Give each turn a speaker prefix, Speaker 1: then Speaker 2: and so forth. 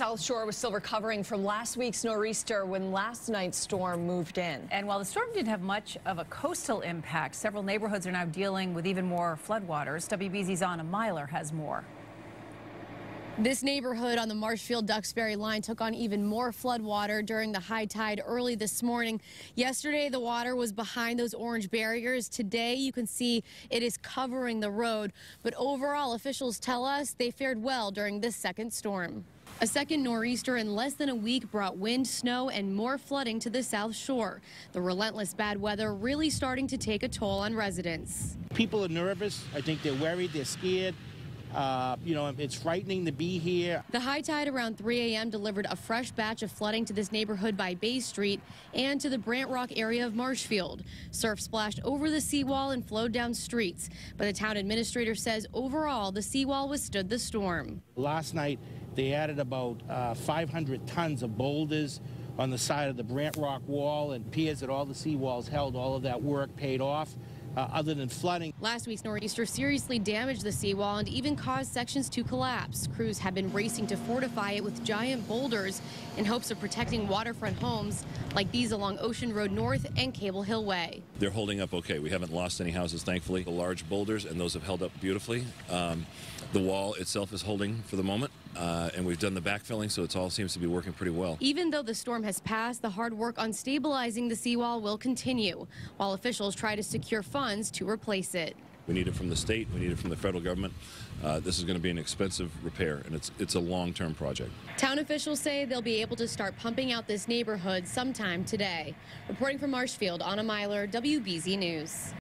Speaker 1: South Shore was still recovering from last week's nor'easter when last night's storm moved in.
Speaker 2: And while the storm didn't have much of a coastal impact, several neighborhoods are now dealing with even more floodwaters. WBZ's Meiler has more.
Speaker 3: This neighborhood on the Marshfield-Duxbury line took on even more floodwater during the high tide early this morning. Yesterday, the water was behind those orange barriers. Today, you can see it is covering the road. But overall, officials tell us they fared well during this second storm. A second nor'easter in less than a week brought wind, snow, and more flooding to the South Shore. The relentless bad weather really starting to take a toll on residents.
Speaker 4: People are nervous. I think they're worried. They're scared. It's frightening to be here.
Speaker 3: The high tide around 3 a.m. delivered a fresh batch of flooding to this neighborhood by Bay Street and to the Brant Rock area of Marshfield. Surf splashed over the seawall and flowed down streets. But the town administrator says overall the seawall withstood the storm.
Speaker 4: Last night they added about 500 tons of boulders on the side of the Brant Rock wall, and appears that all the seawalls held. All of that work paid off. Other than flooding.
Speaker 3: Last week's nor'easter seriously damaged the seawall and even caused sections to collapse. Crews have been racing to fortify it with giant boulders in hopes of protecting waterfront homes like these along Ocean Road North and Cable Hill Way.
Speaker 5: They're holding up okay. We haven't lost any houses, thankfully. The large boulders, and those have held up beautifully. The wall itself is holding for the moment, and we've done the backfilling, so it all seems to be working pretty well.
Speaker 3: Even though the storm has passed, the hard work on stabilizing the seawall will continue, while officials try to secure funds to replace it.
Speaker 5: We need it from the state. We need it from the federal government. This is going to be an expensive repair, and it's a long-term project.
Speaker 3: Town officials say they'll be able to start pumping out this neighborhood sometime today. Reporting from Marshfield, Anna Meiler, WBZ News.